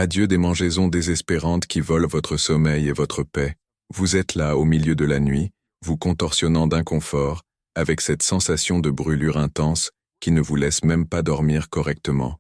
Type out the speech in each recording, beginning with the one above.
Adieu des mangeaisons désespérantes qui volent votre sommeil et votre paix. Vous êtes là au milieu de la nuit, vous contorsionnant d'inconfort, avec cette sensation de brûlure intense qui ne vous laisse même pas dormir correctement.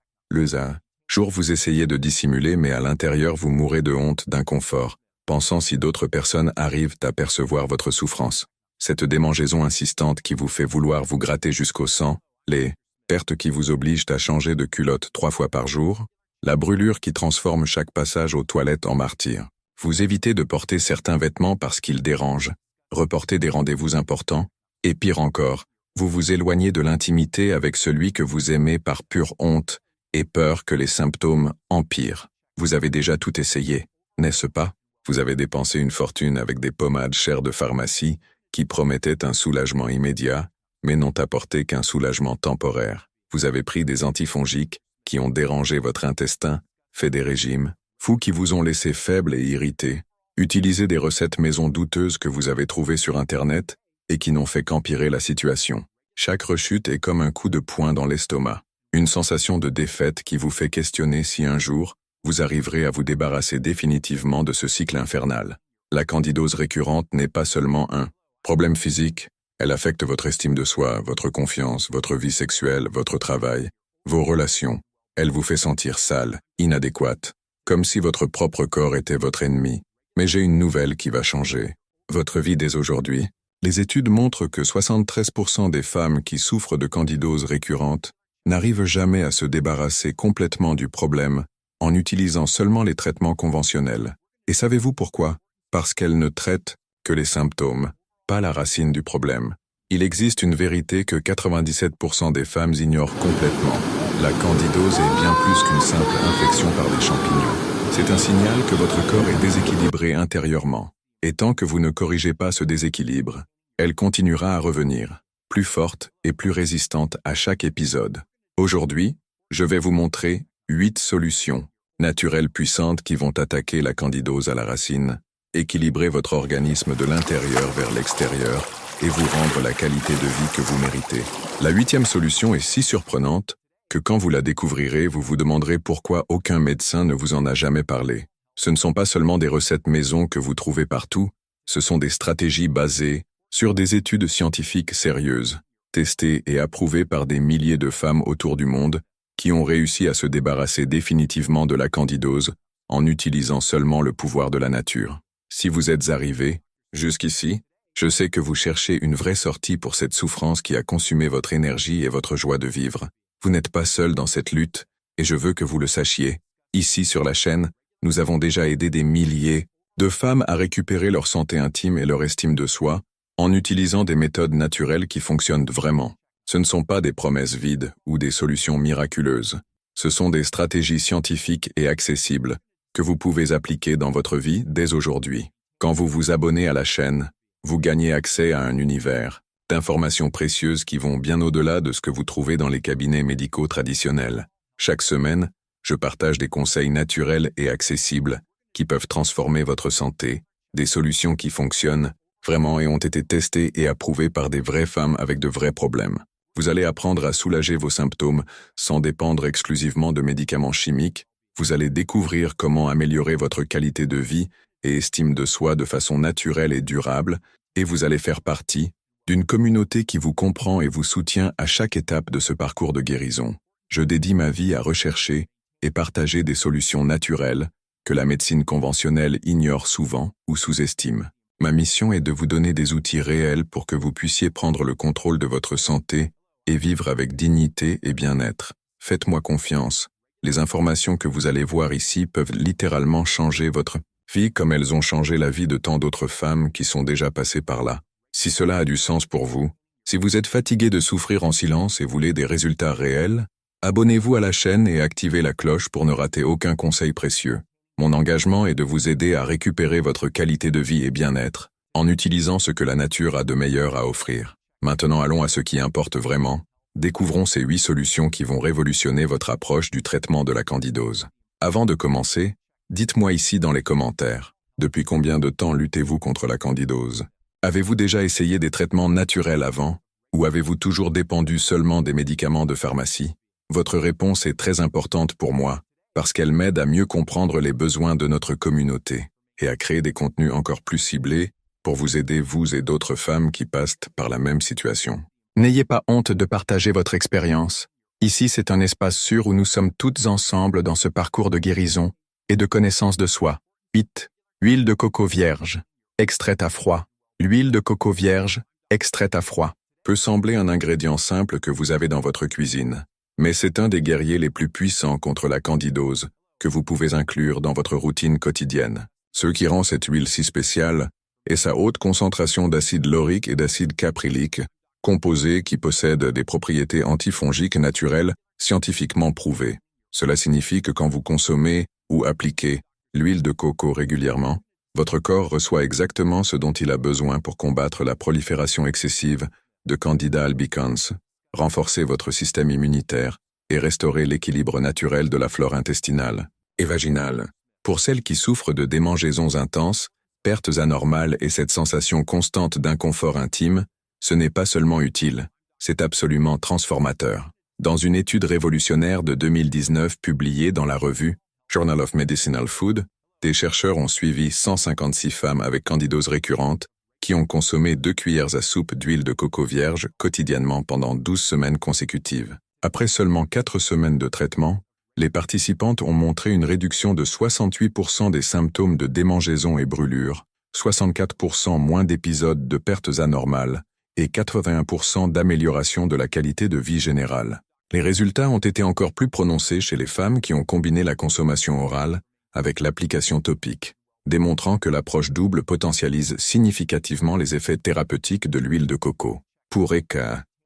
Jour vous essayez de dissimuler mais à l'intérieur vous mourrez de honte, d'inconfort, pensant si d'autres personnes arrivent à percevoir votre souffrance. Cette démangeaison insistante qui vous fait vouloir vous gratter jusqu'au sang, les pertes qui vous obligent à changer de culotte 3 fois par jour, la brûlure qui transforme chaque passage aux toilettes en martyr. Vous évitez de porter certains vêtements parce qu'ils dérangent, reportez des rendez-vous importants, et pire encore, vous vous éloignez de l'intimité avec celui que vous aimez par pure honte et peur que les symptômes empirent. Vous avez déjà tout essayé, n'est-ce pas? Vous avez dépensé une fortune avec des pommades chères de pharmacie qui promettaient un soulagement immédiat, mais n'ont apporté qu'un soulagement temporaire. Vous avez pris des antifongiques qui ont dérangé votre intestin, fait des régimes, fous qui vous ont laissé faible et irrité, utilisé des recettes maison douteuses que vous avez trouvées sur Internet et qui n'ont fait qu'empirer la situation. Chaque rechute est comme un coup de poing dans l'estomac, une sensation de défaite qui vous fait questionner si un jour, vous arriverez à vous débarrasser définitivement de ce cycle infernal. La candidose récurrente n'est pas seulement un problème physique, elle affecte votre estime de soi, votre confiance, votre vie sexuelle, votre travail, vos relations. Elle vous fait sentir sale, inadéquate, comme si votre propre corps était votre ennemi. Mais j'ai une nouvelle qui va changer. Votre vie dès aujourd'hui. Les études montrent que 73% des femmes qui souffrent de candidose récurrente n'arrivent jamais à se débarrasser complètement du problème en utilisant seulement les traitements conventionnels. Et savez-vous pourquoi? Parce qu'elles ne traitent que les symptômes, pas la racine du problème. Il existe une vérité que 97% des femmes ignorent complètement. La candidose est bien plus qu'une simple infection par des champignons. C'est un signal que votre corps est déséquilibré intérieurement. Et tant que vous ne corrigez pas ce déséquilibre, elle continuera à revenir, plus forte et plus résistante à chaque épisode. Aujourd'hui, je vais vous montrer 8 solutions naturelles puissantes qui vont attaquer la candidose à la racine, équilibrer votre organisme de l'intérieur vers l'extérieur et vous rendre la qualité de vie que vous méritez. La 8e solution est si surprenante que quand vous la découvrirez, vous vous demanderez pourquoi aucun médecin ne vous en a jamais parlé. Ce ne sont pas seulement des recettes maison que vous trouvez partout, ce sont des stratégies basées sur des études scientifiques sérieuses, testées et approuvées par des milliers de femmes autour du monde qui ont réussi à se débarrasser définitivement de la candidose en utilisant seulement le pouvoir de la nature. Si vous êtes arrivé jusqu'ici, je sais que vous cherchez une vraie sortie pour cette souffrance qui a consumé votre énergie et votre joie de vivre. Vous n'êtes pas seul dans cette lutte, et je veux que vous le sachiez. Ici sur la chaîne, nous avons déjà aidé des milliers de femmes à récupérer leur santé intime et leur estime de soi en utilisant des méthodes naturelles qui fonctionnent vraiment. Ce ne sont pas des promesses vides ou des solutions miraculeuses. Ce sont des stratégies scientifiques et accessibles que vous pouvez appliquer dans votre vie dès aujourd'hui. Quand vous vous abonnez à la chaîne, vous gagnez accès à un univers d'informations précieuses qui vont bien au-delà de ce que vous trouvez dans les cabinets médicaux traditionnels. Chaque semaine, je partage des conseils naturels et accessibles qui peuvent transformer votre santé, des solutions qui fonctionnent vraiment et ont été testées et approuvées par des vraies femmes avec de vrais problèmes. Vous allez apprendre à soulager vos symptômes sans dépendre exclusivement de médicaments chimiques. Vous allez découvrir comment améliorer votre qualité de vie et estime de soi de façon naturelle et durable, et vous allez faire partie d'une communauté qui vous comprend et vous soutient à chaque étape de ce parcours de guérison. Je dédie ma vie à rechercher et partager des solutions naturelles que la médecine conventionnelle ignore souvent ou sous-estime. Ma mission est de vous donner des outils réels pour que vous puissiez prendre le contrôle de votre santé et vivre avec dignité et bien-être. Faites-moi confiance. Les informations que vous allez voir ici peuvent littéralement changer votre vie comme elles ont changé la vie de tant d'autres femmes qui sont déjà passées par là. Si cela a du sens pour vous, si vous êtes fatigué de souffrir en silence et voulez des résultats réels, abonnez-vous à la chaîne et activez la cloche pour ne rater aucun conseil précieux. Mon engagement est de vous aider à récupérer votre qualité de vie et bien-être en utilisant ce que la nature a de meilleur à offrir. Maintenant allons à ce qui importe vraiment. Découvrons ces 8 solutions qui vont révolutionner votre approche du traitement de la candidose. Avant de commencer, dites-moi ici dans les commentaires, depuis combien de temps luttez-vous contre la candidose? Avez-vous déjà essayé des traitements naturels avant, ou avez-vous toujours dépendu seulement des médicaments de pharmacie? Votre réponse est très importante pour moi, parce qu'elle m'aide à mieux comprendre les besoins de notre communauté et à créer des contenus encore plus ciblés pour vous aider, vous et d'autres femmes qui passent par la même situation. N'ayez pas honte de partager votre expérience. Ici, c'est un espace sûr où nous sommes toutes ensemble dans ce parcours de guérison et de connaissance de soi. 8. Huile de coco vierge, extraite à froid. L'huile de coco vierge, extraite à froid, peut sembler un ingrédient simple que vous avez dans votre cuisine, mais c'est un des guerriers les plus puissants contre la candidose que vous pouvez inclure dans votre routine quotidienne. Ce qui rend cette huile si spéciale est sa haute concentration d'acide laurique et d'acide caprylique, composés qui possèdent des propriétés antifongiques naturelles scientifiquement prouvées. Cela signifie que quand vous consommez ou appliquez l'huile de coco régulièrement, votre corps reçoit exactement ce dont il a besoin pour combattre la prolifération excessive de Candida albicans, renforcer votre système immunitaire et restaurer l'équilibre naturel de la flore intestinale et vaginale. Pour celles qui souffrent de démangeaisons intenses, pertes anormales et cette sensation constante d'inconfort intime, ce n'est pas seulement utile, c'est absolument transformateur. Dans une étude révolutionnaire de 2019 publiée dans la revue Journal of Medicinal Food, des chercheurs ont suivi 156 femmes avec candidose récurrente qui ont consommé 2 cuillères à soupe d'huile de coco vierge quotidiennement pendant 12 semaines consécutives. Après seulement 4 semaines de traitement, les participantes ont montré une réduction de 68% des symptômes de démangeaison et brûlure, 64% moins d'épisodes de pertes anormales et 81% d'amélioration de la qualité de vie générale. Les résultats ont été encore plus prononcés chez les femmes qui ont combiné la consommation orale avec l'application topique, démontrant que l'approche double potentialise significativement les effets thérapeutiques de l'huile de coco. Pour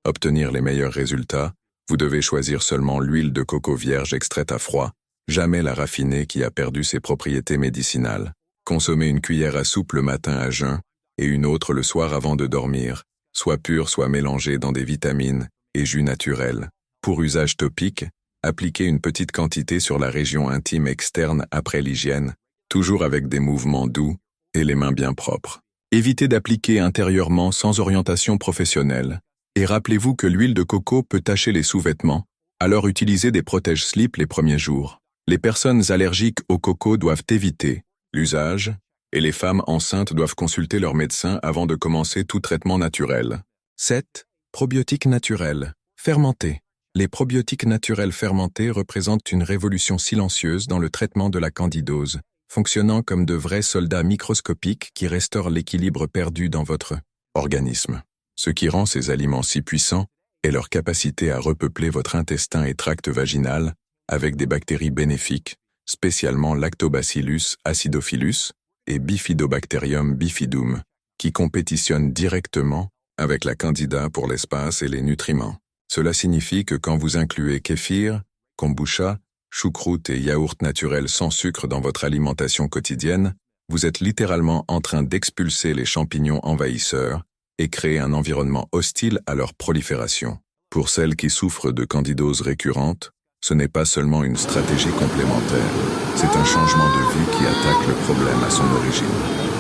obtenir les meilleurs résultats, vous devez choisir seulement l'huile de coco vierge extraite à froid, jamais la raffinée qui a perdu ses propriétés médicinales. Consommez une cuillère à soupe le matin à jeun et une autre le soir avant de dormir, soit pure soit mélangée dans des vitamines et jus naturels. Pour usage topique, appliquez une petite quantité sur la région intime externe après l'hygiène, toujours avec des mouvements doux et les mains bien propres. Évitez d'appliquer intérieurement sans orientation professionnelle. Et rappelez-vous que l'huile de coco peut tacher les sous-vêtements, alors utilisez des protège-slips les premiers jours. Les personnes allergiques au coco doivent éviter l'usage, et les femmes enceintes doivent consulter leur médecin avant de commencer tout traitement naturel. 7. Probiotiques naturels, fermentés. Les probiotiques naturels fermentés représentent une révolution silencieuse dans le traitement de la candidose, fonctionnant comme de vrais soldats microscopiques qui restaurent l'équilibre perdu dans votre organisme. Ce qui rend ces aliments si puissants est leur capacité à repeupler votre intestin et tract vaginal avec des bactéries bénéfiques, spécialement Lactobacillus acidophilus et Bifidobacterium bifidum, qui compétitionnent directement avec la candida pour l'espace et les nutriments. Cela signifie que quand vous incluez kéfir, kombucha, choucroute et yaourt naturel sans sucre dans votre alimentation quotidienne, vous êtes littéralement en train d'expulser les champignons envahisseurs et créer un environnement hostile à leur prolifération. Pour celles qui souffrent de candidose récurrente, ce n'est pas seulement une stratégie complémentaire, c'est un changement de vue qui attaque le problème à son origine.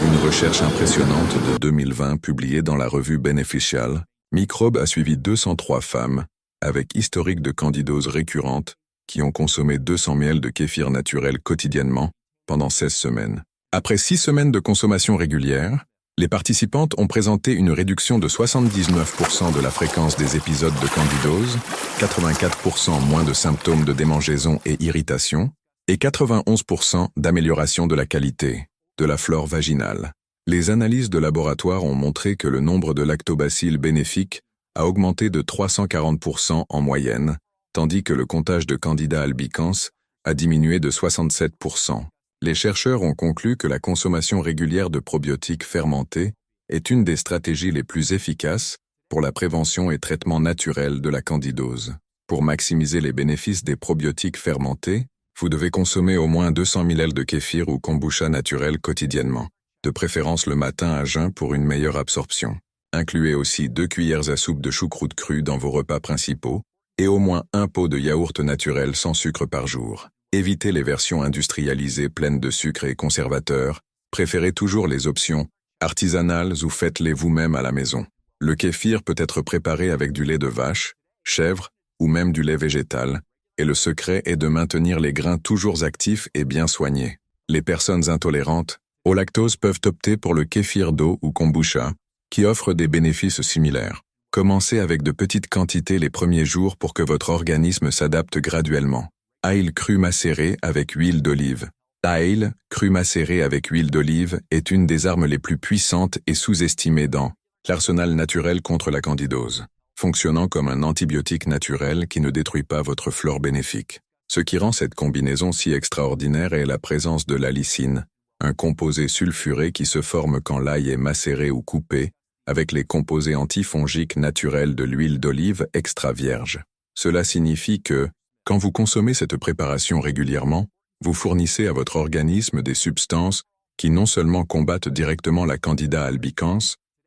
Une recherche impressionnante de 2020 publiée dans la revue Beneficial, Microbe a suivi 203 femmes avec historique de candidose récurrente qui ont consommé 200 ml de kéfir naturel quotidiennement pendant 16 semaines. Après 6 semaines de consommation régulière, les participantes ont présenté une réduction de 79% de la fréquence des épisodes de candidose, 84% moins de symptômes de démangeaison et irritation, et 91% d'amélioration de la qualité de la flore vaginale. Les analyses de laboratoire ont montré que le nombre de lactobacilles bénéfiques a augmenté de 340% en moyenne, tandis que le comptage de Candida albicans a diminué de 67%. Les chercheurs ont conclu que la consommation régulière de probiotiques fermentés est une des stratégies les plus efficaces pour la prévention et traitement naturel de la candidose. Pour maximiser les bénéfices des probiotiques fermentés, vous devez consommer au moins 200 ml de kéfir ou kombucha naturel quotidiennement, de préférence le matin à jeun pour une meilleure absorption. Incluez aussi 2 cuillères à soupe de choucroute crue dans vos repas principaux et au moins 1 pot de yaourt naturel sans sucre par jour. Évitez les versions industrialisées pleines de sucre et conservateurs, préférez toujours les options artisanales ou faites-les vous-même à la maison. Le kéfir peut être préparé avec du lait de vache, chèvre ou même du lait végétal, et le secret est de maintenir les grains toujours actifs et bien soignés. Les personnes intolérantes au lactose peuvent opter pour le kéfir d'eau ou kombucha, qui offre des bénéfices similaires. Commencez avec de petites quantités les premiers jours pour que votre organisme s'adapte graduellement. Ail cru macéré avec huile d'olive. L'ail cru macéré avec huile d'olive est une des armes les plus puissantes et sous-estimées dans l'arsenal naturel contre la candidose, fonctionnant comme un antibiotique naturel qui ne détruit pas votre flore bénéfique. Ce qui rend cette combinaison si extraordinaire est la présence de l'allicine, un composé sulfuré qui se forme quand l'ail est macéré ou coupé, avec les composés antifongiques naturels de l'huile d'olive extra vierge. Cela signifie que, quand vous consommez cette préparation régulièrement, vous fournissez à votre organisme des substances qui non seulement combattent directement la Candida albicans,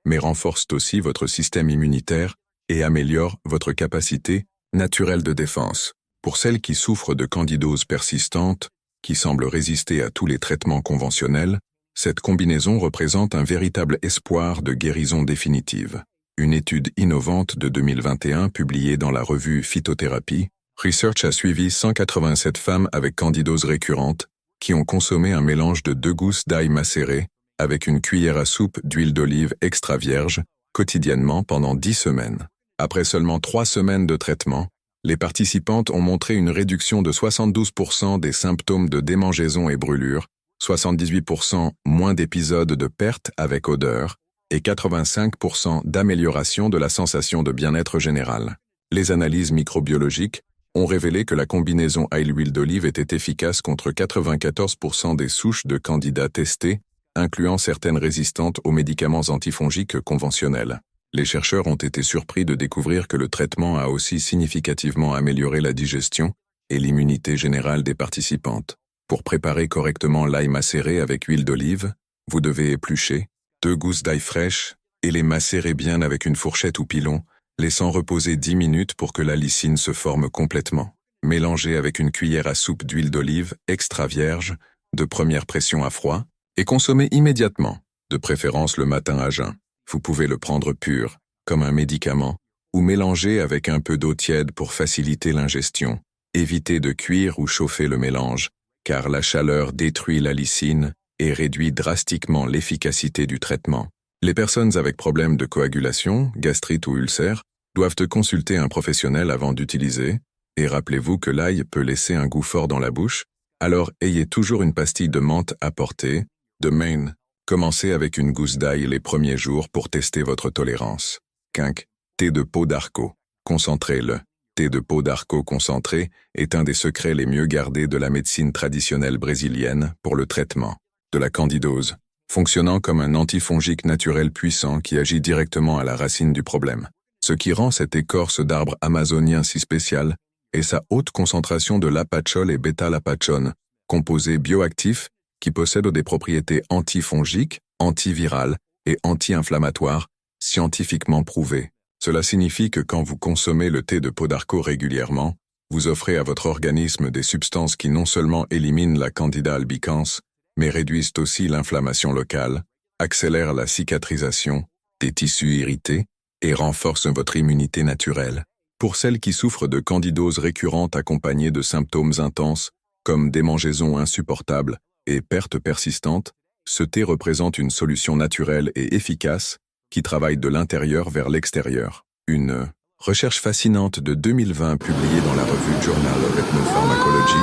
mais renforcent aussi votre système immunitaire et améliorent votre capacité naturelle de défense. Pour celles qui souffrent de candidose persistante, qui semblent résister à tous les traitements conventionnels, cette combinaison représente un véritable espoir de guérison définitive. Une étude innovante de 2021 publiée dans la revue Phytothérapie, Research a suivi 187 femmes avec candidose récurrente qui ont consommé un mélange de 2 gousses d'ail macéré avec une cuillère à soupe d'huile d'olive extra vierge quotidiennement pendant 10 semaines. Après seulement 3 semaines de traitement, les participantes ont montré une réduction de 72% des symptômes de démangeaison et brûlure, 78% moins d'épisodes de perte avec odeur et 85% d'amélioration de la sensation de bien-être général. Les analyses microbiologiques ont révélé que la combinaison ail-huile d'olive était efficace contre 94% des souches de candida testées, incluant certaines résistantes aux médicaments antifongiques conventionnels. Les chercheurs ont été surpris de découvrir que le traitement a aussi significativement amélioré la digestion et l'immunité générale des participantes. Pour préparer correctement l'ail macéré avec huile d'olive, vous devez éplucher 2 gousses d'ail fraîche et les macérer bien avec une fourchette ou pilon, laissant reposer 10 minutes pour que la lysine se forme complètement. Mélangez avec une cuillère à soupe d'huile d'olive extra vierge, de première pression à froid, et consommez immédiatement, de préférence le matin à jeun. Vous pouvez le prendre pur, comme un médicament, ou mélanger avec un peu d'eau tiède pour faciliter l'ingestion. Évitez de cuire ou chauffer le mélange, car la chaleur détruit la lysine et réduit drastiquement l'efficacité du traitement. Les personnes avec problème de coagulation, gastrite ou ulcère doivent consulter un professionnel avant d'utiliser, et rappelez-vous que l'ail peut laisser un goût fort dans la bouche, alors ayez toujours une pastille de menthe à portée. De même, commencez avec une gousse d'ail les premiers jours pour tester votre tolérance. Quinque, thé de peau d'arco. Concentré. Le thé de peau d'arco concentré est un des secrets les mieux gardés de la médecine traditionnelle brésilienne pour le traitement de la candidose, fonctionnant comme un antifongique naturel puissant qui agit directement à la racine du problème. Ce qui rend cette écorce d'arbre amazonien si spéciale est sa haute concentration de lapachol et bêta-lapachone, composés bioactifs qui possèdent des propriétés antifongiques, antivirales et anti-inflammatoires, scientifiquement prouvées. Cela signifie que quand vous consommez le thé de peau d'arco régulièrement, vous offrez à votre organisme des substances qui non seulement éliminent la Candida albicans, mais réduisent aussi l'inflammation locale, accélèrent la cicatrisation des tissus irrités et renforcent votre immunité naturelle. Pour celles qui souffrent de candidose récurrente accompagnée de symptômes intenses, comme démangeaisons insupportables et pertes persistantes, ce thé représente une solution naturelle et efficace qui travaille de l'intérieur vers l'extérieur. Une recherche fascinante de 2020 publiée dans la revue Journal of Ethnopharmacology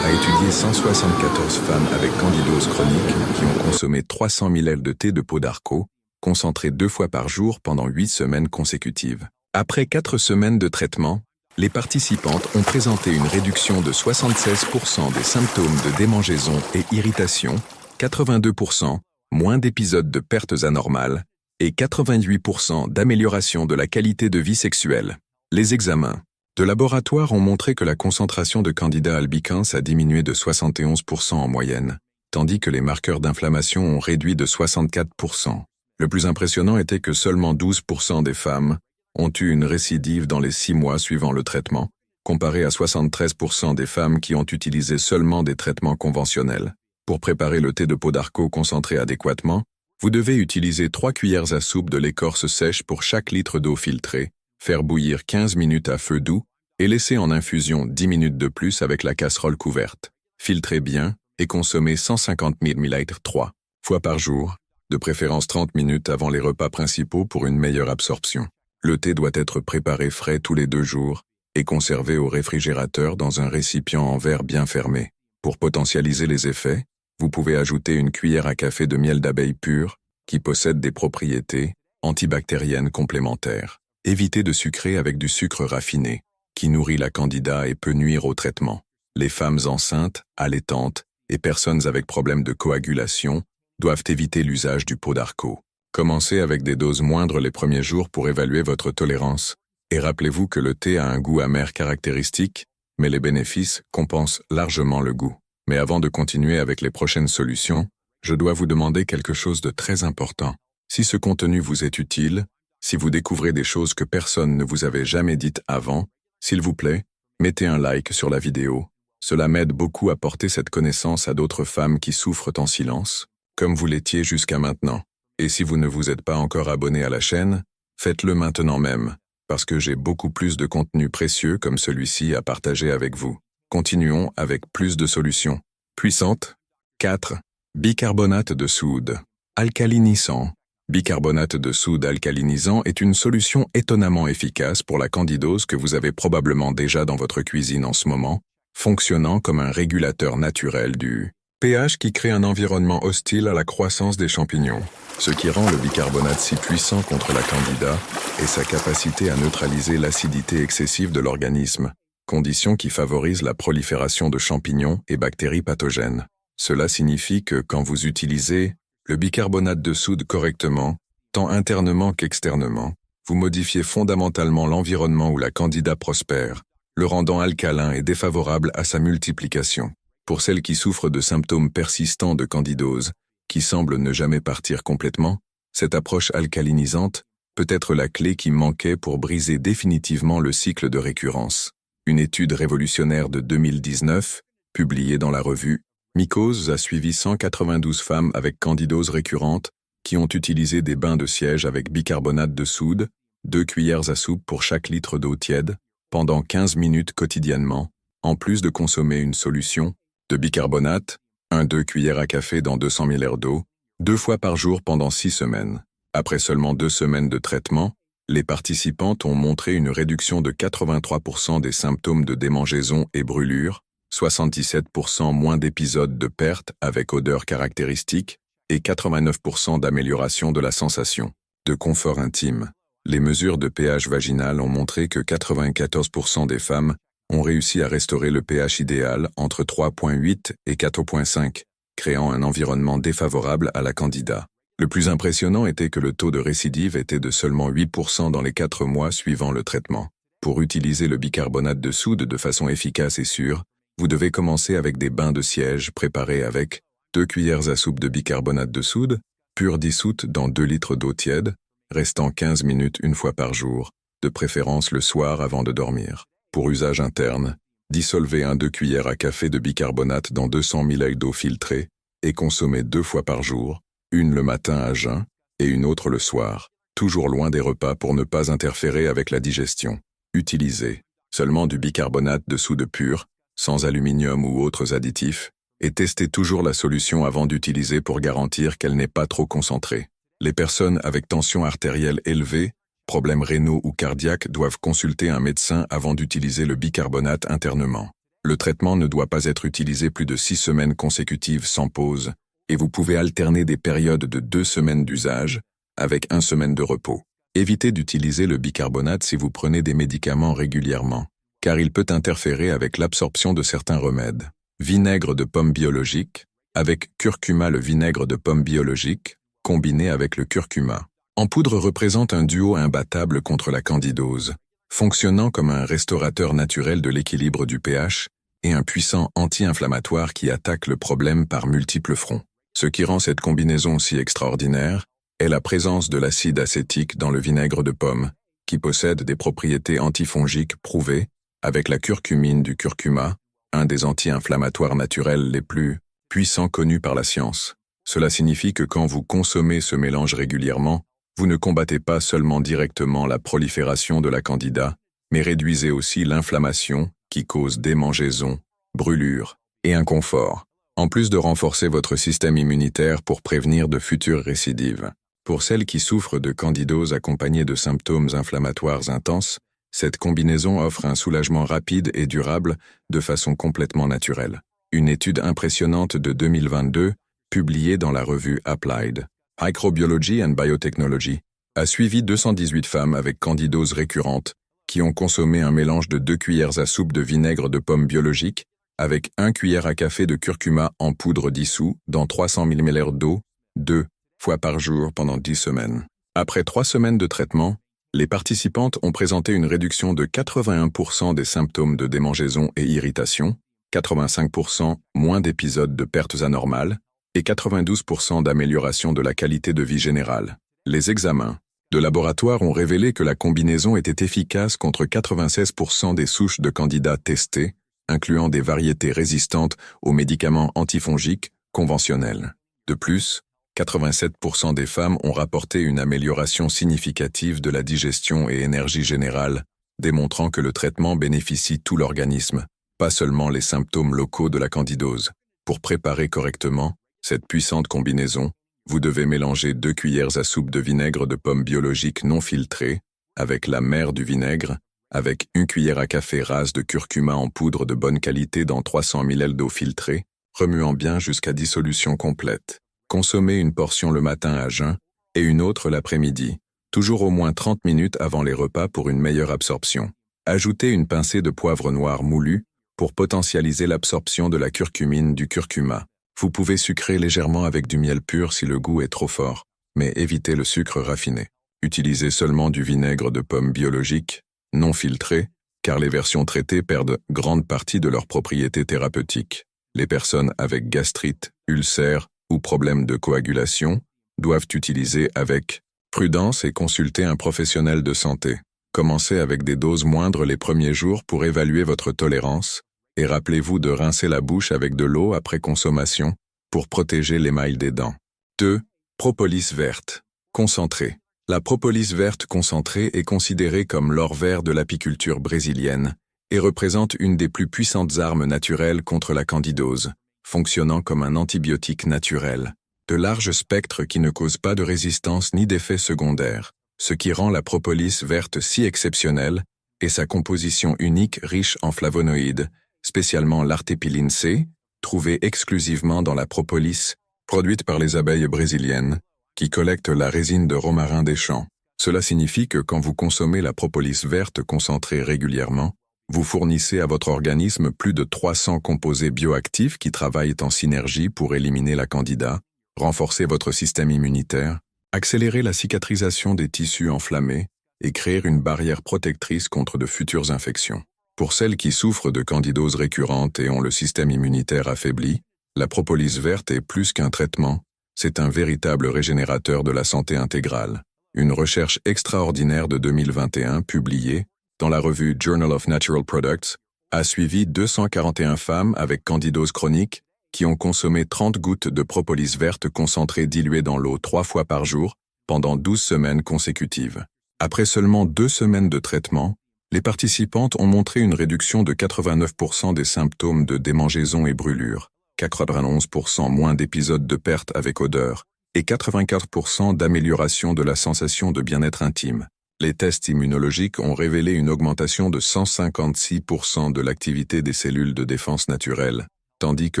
a étudié 174 femmes avec candidose chronique qui ont consommé 300 000 ailes de thé de peau d'arco, concentré 2 fois par jour pendant 8 semaines consécutives. Après 4 semaines de traitement, les participantes ont présenté une réduction de 76% des symptômes de démangeaison et irritation, 82%, moins d'épisodes de pertes anormales, et 88% d'amélioration de la qualité de vie sexuelle. Les examens de laboratoire ont montré que la concentration de Candida albicans a diminué de 71% en moyenne, tandis que les marqueurs d'inflammation ont réduit de 64%. Le plus impressionnant était que seulement 12% des femmes ont eu une récidive dans les 6 mois suivant le traitement, comparé à 73% des femmes qui ont utilisé seulement des traitements conventionnels. Pour préparer le thé de peau d'arco concentré adéquatement, vous devez utiliser 3 cuillères à soupe de l'écorce sèche pour chaque litre d'eau filtrée, faire bouillir 15 minutes à feu doux et laissez en infusion 10 minutes de plus avec la casserole couverte. Filtrez bien et consommez 150 ml 3 fois par jour, de préférence 30 minutes avant les repas principaux pour une meilleure absorption. Le thé doit être préparé frais tous les 2 jours et conservé au réfrigérateur dans un récipient en verre bien fermé. Pour potentialiser les effets, vous pouvez ajouter une cuillère à café de miel d'abeille pur, qui possède des propriétés antibactériennes complémentaires. Évitez de sucrer avec du sucre raffiné, qui nourrit la candida et peut nuire au traitement. Les femmes enceintes, allaitantes et personnes avec problèmes de coagulation doivent éviter l'usage du pot d'Arco. Commencez avec des doses moindres les premiers jours pour évaluer votre tolérance. Et rappelez-vous que le thé a un goût amer caractéristique, mais les bénéfices compensent largement le goût. Mais avant de continuer avec les prochaines solutions, je dois vous demander quelque chose de très important. Si ce contenu vous est utile, si vous découvrez des choses que personne ne vous avait jamais dites avant, s'il vous plaît, mettez un like sur la vidéo. Cela m'aide beaucoup à porter cette connaissance à d'autres femmes qui souffrent en silence, comme vous l'étiez jusqu'à maintenant. Et si vous ne vous êtes pas encore abonné à la chaîne, faites-le maintenant même, parce que j'ai beaucoup plus de contenu précieux comme celui-ci à partager avec vous. Continuons avec plus de solutions. Puissantes. 4. Bicarbonate de soude. Alcalinisant. Bicarbonate de soude alcalinisant est une solution étonnamment efficace pour la candidose que vous avez probablement déjà dans votre cuisine en ce moment, fonctionnant comme un régulateur naturel du pH qui crée un environnement hostile à la croissance des champignons. Ce qui rend le bicarbonate si puissant contre la candida est sa capacité à neutraliser l'acidité excessive de l'organisme, condition qui favorise la prolifération de champignons et bactéries pathogènes. Cela signifie que quand vous utilisez le bicarbonate de soude correctement, tant internement qu'externement, vous modifiez fondamentalement l'environnement où la candida prospère, le rendant alcalin et défavorable à sa multiplication. Pour celles qui souffrent de symptômes persistants de candidose, qui semblent ne jamais partir complètement, cette approche alcalinisante peut être la clé qui manquait pour briser définitivement le cycle de récurrence. Une étude révolutionnaire de 2019, publiée dans la revue Mycoses, a suivi 192 femmes avec candidose récurrente qui ont utilisé des bains de siège avec bicarbonate de soude, 2 cuillères à soupe pour chaque litre d'eau tiède, pendant 15 minutes quotidiennement, en plus de consommer une solution de bicarbonate, 1-2 cuillères à café dans 200 ml d'eau, 2 fois par jour pendant 6 semaines. Après seulement 2 semaines de traitement, les participantes ont montré une réduction de 83% des symptômes de démangeaison et brûlure, 77% moins d'épisodes de perte avec odeur caractéristique et 89% d'amélioration de la sensation de confort intime. Les mesures de pH vaginal ont montré que 94% des femmes ont réussi à restaurer le pH idéal entre 3,8 et 4,5, créant un environnement défavorable à la candida. Le plus impressionnant était que le taux de récidive était de seulement 8% dans les 4 mois suivant le traitement. Pour utiliser le bicarbonate de soude de façon efficace et sûre, vous devez commencer avec des bains de siège préparés avec 2 cuillères à soupe de bicarbonate de soude, pure dissoute dans 2 litres d'eau tiède, restant 15 minutes une fois par jour, de préférence le soir avant de dormir. Pour usage interne, dissolvez 1-2 cuillères à café de bicarbonate dans 200 ml d'eau filtrée et consommez 2 fois par jour, une le matin à jeun et une autre le soir, toujours loin des repas pour ne pas interférer avec la digestion. Utilisez seulement du bicarbonate de soude pur, sans aluminium ou autres additifs, et testez toujours la solution avant d'utiliser pour garantir qu'elle n'est pas trop concentrée. Les personnes avec tension artérielle élevée, problèmes rénaux ou cardiaques doivent consulter un médecin avant d'utiliser le bicarbonate internement. Le traitement ne doit pas être utilisé plus de 6 semaines consécutives sans pause, et vous pouvez alterner des périodes de 2 semaines d'usage avec 1 semaine de repos. Évitez d'utiliser le bicarbonate si vous prenez des médicaments régulièrement, car il peut interférer avec l'absorption de certains remèdes. Vinaigre de pomme biologique, avec curcuma. Le vinaigre de pomme biologique, combiné avec le curcuma en poudre, représente un duo imbattable contre la candidose, fonctionnant comme un restaurateur naturel de l'équilibre du pH et un puissant anti-inflammatoire qui attaque le problème par multiples fronts. Ce qui rend cette combinaison si extraordinaire est la présence de l'acide acétique dans le vinaigre de pomme, qui possède des propriétés antifongiques prouvées, avec la curcumine du curcuma, un des anti-inflammatoires naturels les plus puissants connus par la science. Cela signifie que quand vous consommez ce mélange régulièrement, vous ne combattez pas seulement directement la prolifération de la candida, mais réduisez aussi l'inflammation qui cause démangeaisons, brûlures et inconfort, en plus de renforcer votre système immunitaire pour prévenir de futures récidives. Pour celles qui souffrent de candidose accompagnée de symptômes inflammatoires intenses, cette combinaison offre un soulagement rapide et durable de façon complètement naturelle. Une étude impressionnante de 2022, publiée dans la revue Applied Microbiology and Biotechnology, a suivi 218 femmes avec candidose récurrente qui ont consommé un mélange de 2 cuillères à soupe de vinaigre de pomme biologique avec 1 cuillère à café de curcuma en poudre dissous dans 300 ml d'eau 2 fois par jour pendant 10 semaines. Après 3 semaines de traitement, les participantes ont présenté une réduction de 81% des symptômes de démangeaison et irritation, 85% moins d'épisodes de pertes anormales et 92% d'amélioration de la qualité de vie générale. Les examens de laboratoire ont révélé que la combinaison était efficace contre 96% des souches de candidats testées, incluant des variétés résistantes aux médicaments antifongiques conventionnels. De plus, 87% des femmes ont rapporté une amélioration significative de la digestion et énergie générale, démontrant que le traitement bénéficie tout l'organisme, pas seulement les symptômes locaux de la candidose. Pour préparer correctement cette puissante combinaison, vous devez mélanger 2 cuillères à soupe de vinaigre de pomme biologique non filtré, avec la mère du vinaigre, avec 1 cuillère à café rase de curcuma en poudre de bonne qualité dans 300 ml d'eau filtrée, remuant bien jusqu'à dissolution complète. Consommez une portion le matin à jeun et une autre l'après-midi, toujours au moins 30 minutes avant les repas pour une meilleure absorption. Ajoutez une pincée de poivre noir moulu pour potentialiser l'absorption de la curcumine du curcuma. Vous pouvez sucrer légèrement avec du miel pur si le goût est trop fort, mais évitez le sucre raffiné. Utilisez seulement du vinaigre de pomme biologique, non filtré, car les versions traitées perdent grande partie de leurs propriétés thérapeutiques. Les personnes avec gastrite, ulcères ou problèmes de coagulation doivent utiliser avec prudence et consulter un professionnel de santé. Commencez avec des doses moindres les premiers jours pour évaluer votre tolérance, et rappelez-vous de rincer la bouche avec de l'eau après consommation pour protéger l'émail des dents. 2. Propolis verte. Concentré. La propolis verte concentrée est considérée comme l'or vert de l'apiculture brésilienne et représente une des plus puissantes armes naturelles contre la candidose, fonctionnant comme un antibiotique naturel, de large spectre qui ne cause pas de résistance ni d'effets secondaires, ce qui rend la propolis verte si exceptionnelle et sa composition unique riche en flavonoïdes, spécialement l'artépiline C, trouvée exclusivement dans la propolis, produite par les abeilles brésiliennes, qui collectent la résine de romarin des champs. Cela signifie que quand vous consommez la propolis verte concentrée régulièrement, vous fournissez à votre organisme plus de 300 composés bioactifs qui travaillent en synergie pour éliminer la candida, renforcer votre système immunitaire, accélérer la cicatrisation des tissus enflammés et créer une barrière protectrice contre de futures infections. Pour celles qui souffrent de candidose récurrente et ont le système immunitaire affaibli, la propolis verte est plus qu'un traitement, c'est un véritable régénérateur de la santé intégrale. Une recherche extraordinaire de 2021 publiée dans la revue Journal of Natural Products a suivi 241 femmes avec candidose chronique qui ont consommé 30 gouttes de propolis verte concentrée diluée dans l'eau 3 fois par jour pendant 12 semaines consécutives. Après seulement 2 semaines de traitement, les participantes ont montré une réduction de 89% des symptômes de démangeaison et brûlure, 91% moins d'épisodes de perte avec odeur et 84% d'amélioration de la sensation de bien-être intime. Les tests immunologiques ont révélé une augmentation de 156% de l'activité des cellules de défense naturelle, tandis que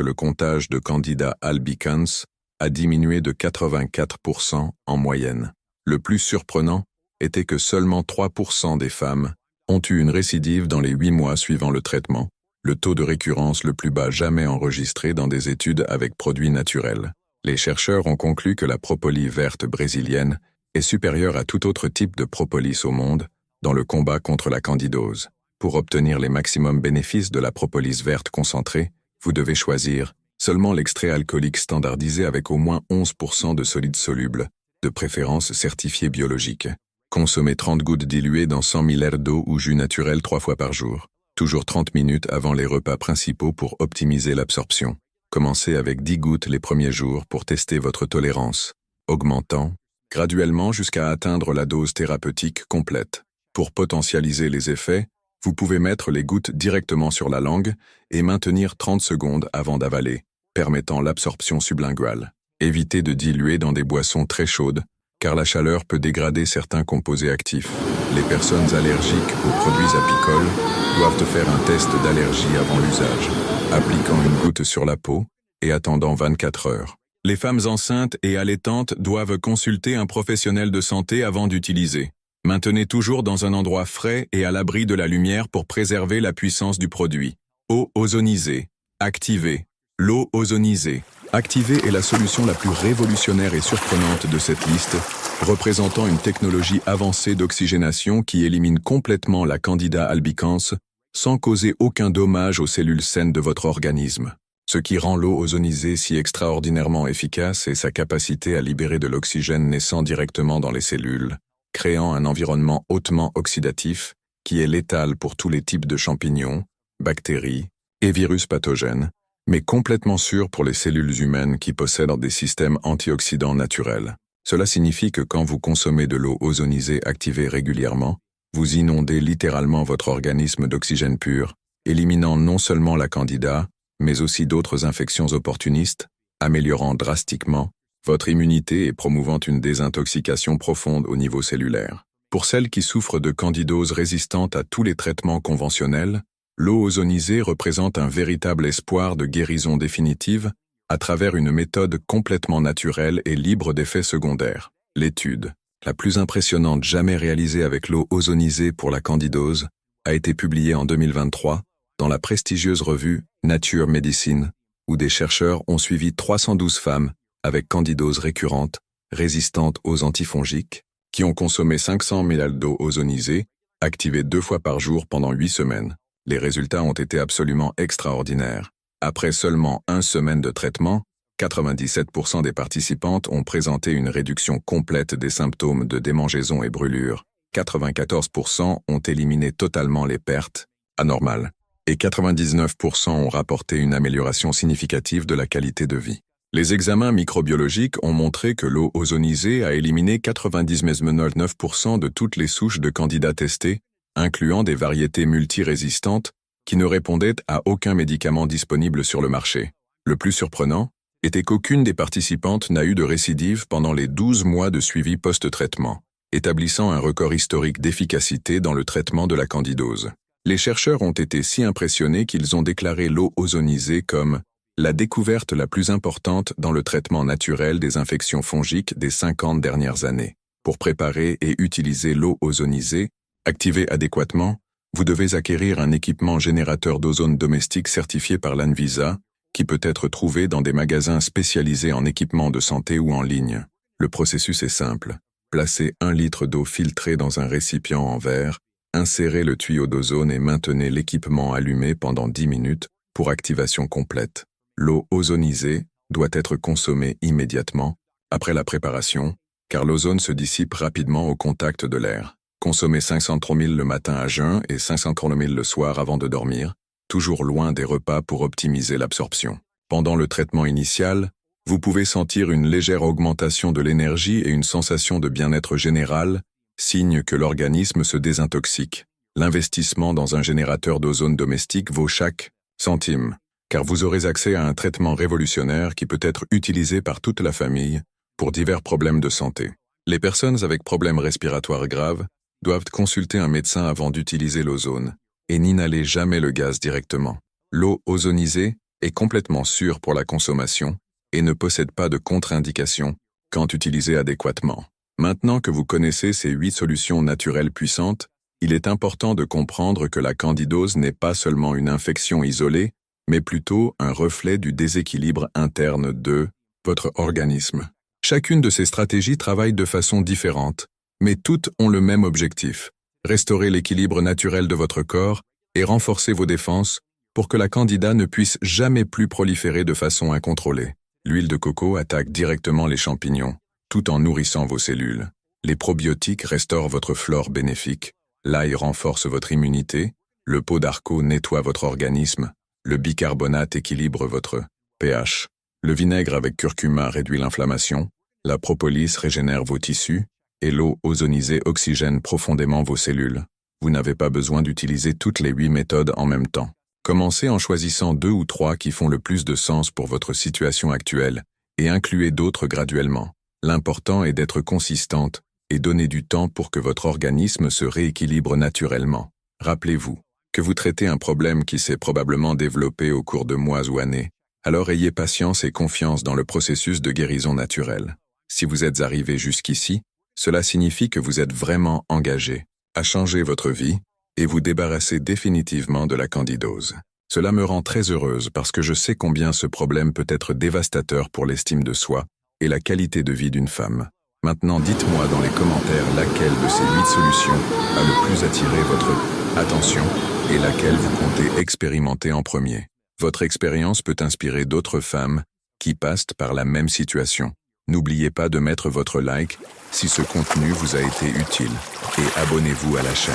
le comptage de Candida albicans a diminué de 84% en moyenne. Le plus surprenant était que seulement 3% des femmes ont eu une récidive dans les 8 mois suivant le traitement, le taux de récurrence le plus bas jamais enregistré dans des études avec produits naturels. Les chercheurs ont conclu que la propolis verte brésilienne est supérieure à tout autre type de propolis au monde dans le combat contre la candidose. Pour obtenir les maximums bénéfices de la propolis verte concentrée, vous devez choisir seulement l'extrait alcoolique standardisé avec au moins 11% de solide soluble, de préférence certifié biologique. Consommez 30 gouttes diluées dans 100 ml d'eau ou jus naturel 3 fois par jour. Toujours 30 minutes avant les repas principaux pour optimiser l'absorption. Commencez avec 10 gouttes les premiers jours pour tester votre tolérance, augmentant graduellement jusqu'à atteindre la dose thérapeutique complète. Pour potentialiser les effets, Vous pouvez mettre les gouttes directement sur la langue et maintenir 30 secondes avant d'avaler, permettant l'absorption sublinguale. Évitez de diluer dans des boissons très chaudes, car la chaleur peut dégrader certains composés actifs. Les personnes allergiques aux produits apicoles doivent faire un test d'allergie avant l'usage, appliquant une goutte sur la peau et attendant 24 heures. Les femmes enceintes et allaitantes doivent consulter un professionnel de santé avant d'utiliser. Maintenez toujours dans un endroit frais et à l'abri de la lumière pour préserver la puissance du produit. Eau ozonisée. Activée. L'eau ozonisée. Activée est la solution la plus révolutionnaire et surprenante de cette liste, représentant une technologie avancée d'oxygénation qui élimine complètement la Candida albicans sans causer aucun dommage aux cellules saines de votre organisme. Ce qui rend l'eau ozonisée si extraordinairement efficace est sa capacité à libérer de l'oxygène naissant directement dans les cellules, créant un environnement hautement oxydatif qui est létal pour tous les types de champignons, bactéries et virus pathogènes, mais complètement sûr pour les cellules humaines qui possèdent des systèmes antioxydants naturels. Cela signifie que quand vous consommez de l'eau ozonisée activée régulièrement, vous inondez littéralement votre organisme d'oxygène pur, éliminant non seulement la Candida, mais aussi d'autres infections opportunistes, améliorant drastiquement votre immunité et promouvant une désintoxication profonde au niveau cellulaire. Pour celles qui souffrent de candidose résistante à tous les traitements conventionnels, l'eau ozonisée représente un véritable espoir de guérison définitive à travers une méthode complètement naturelle et libre d'effets secondaires. L'étude, la plus impressionnante jamais réalisée avec l'eau ozonisée pour la candidose, a été publiée en 2023 dans la prestigieuse revue Nature Medicine, où des chercheurs ont suivi 312 femmes avec candidose récurrente, résistante aux antifongiques, qui ont consommé 500 ml d'eau ozonisée, activée 2 fois par jour pendant 8 semaines. Les résultats ont été absolument extraordinaires. Après seulement 1 semaine de traitement, 97% des participantes ont présenté une réduction complète des symptômes de démangeaison et brûlure, 94% ont éliminé totalement les pertes anormales, et 99% ont rapporté une amélioration significative de la qualité de vie. Les examens microbiologiques ont montré que l'eau ozonisée a éliminé 99% de toutes les souches de Candida testées, incluant des variétés multirésistantes qui ne répondaient à aucun médicament disponible sur le marché. Le plus surprenant était qu'aucune des participantes n'a eu de récidive pendant les 12 mois de suivi post-traitement, établissant un record historique d'efficacité dans le traitement de la candidose. Les chercheurs ont été si impressionnés qu'ils ont déclaré l'eau ozonisée comme la découverte la plus importante dans le traitement naturel des infections fongiques des 50 dernières années. Pour préparer et utiliser l'eau ozonisée, activée adéquatement, vous devez acquérir un équipement générateur d'ozone domestique certifié par l'ANVISA, qui peut être trouvé dans des magasins spécialisés en équipements de santé ou en ligne. Le processus est simple. Placez 1 litre d'eau filtrée dans un récipient en verre, insérez le tuyau d'ozone et maintenez l'équipement allumé pendant 10 minutes pour activation complète. L'eau ozonisée doit être consommée immédiatement, après la préparation, car l'ozone se dissipe rapidement au contact de l'air. Consommez 503 ml le matin à jeun et 503 ml le soir avant de dormir, toujours loin des repas pour optimiser l'absorption. Pendant le traitement initial, vous pouvez sentir une légère augmentation de l'énergie et une sensation de bien-être général, signe que l'organisme se désintoxique. L'investissement dans un générateur d'ozone domestique vaut chaque centime, car vous aurez accès à un traitement révolutionnaire qui peut être utilisé par toute la famille pour divers problèmes de santé. Les personnes avec problèmes respiratoires graves doivent consulter un médecin avant d'utiliser l'ozone et n'inhaler jamais le gaz directement. L'eau ozonisée est complètement sûre pour la consommation et ne possède pas de contre-indication quand utilisée adéquatement. Maintenant que vous connaissez ces 8 solutions naturelles puissantes, il est important de comprendre que la candidose n'est pas seulement une infection isolée, mais plutôt un reflet du déséquilibre interne de votre organisme. Chacune de ces stratégies travaille de façon différente, mais toutes ont le même objectif: restaurer l'équilibre naturel de votre corps et renforcer vos défenses pour que la candida ne puisse jamais plus proliférer de façon incontrôlée. L'huile de coco attaque directement les champignons, tout en nourrissant vos cellules. Les probiotiques restaurent votre flore bénéfique, l'ail renforce votre immunité, le pot d'arco nettoie votre organisme, le bicarbonate équilibre votre pH, le vinaigre avec curcuma réduit l'inflammation, la propolis régénère vos tissus, et l'eau ozonisée oxygène profondément vos cellules. Vous n'avez pas besoin d'utiliser toutes les 8 méthodes en même temps. Commencez en choisissant 2 ou 3 qui font le plus de sens pour votre situation actuelle, et incluez d'autres graduellement. L'important est d'être consistante et donner du temps pour que votre organisme se rééquilibre naturellement. Rappelez-vous que vous traitez un problème qui s'est probablement développé au cours de mois ou années, alors ayez patience et confiance dans le processus de guérison naturelle. Si vous êtes arrivé jusqu'ici, cela signifie que vous êtes vraiment engagé à changer votre vie et vous débarrasser définitivement de la candidose. Cela me rend très heureuse parce que je sais combien ce problème peut être dévastateur pour l'estime de soi et la qualité de vie d'une femme. Maintenant, dites-moi dans les commentaires laquelle de ces 8 solutions a le plus attiré votre attention et laquelle vous comptez expérimenter en premier. Votre expérience peut inspirer d'autres femmes qui passent par la même situation. N'oubliez pas de mettre votre like si ce contenu vous a été utile et abonnez-vous à la chaîne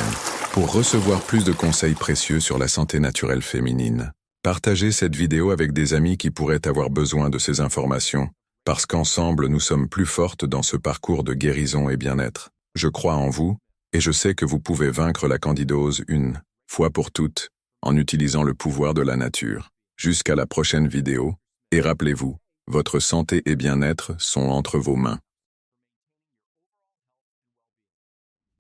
pour recevoir plus de conseils précieux sur la santé naturelle féminine. Partagez cette vidéo avec des amis qui pourraient avoir besoin de ces informations, parce qu'ensemble nous sommes plus fortes dans ce parcours de guérison et bien-être. Je crois en vous, et je sais que vous pouvez vaincre la candidose une fois pour toutes, en utilisant le pouvoir de la nature. Jusqu'à la prochaine vidéo, et rappelez-vous, votre santé et bien-être sont entre vos mains.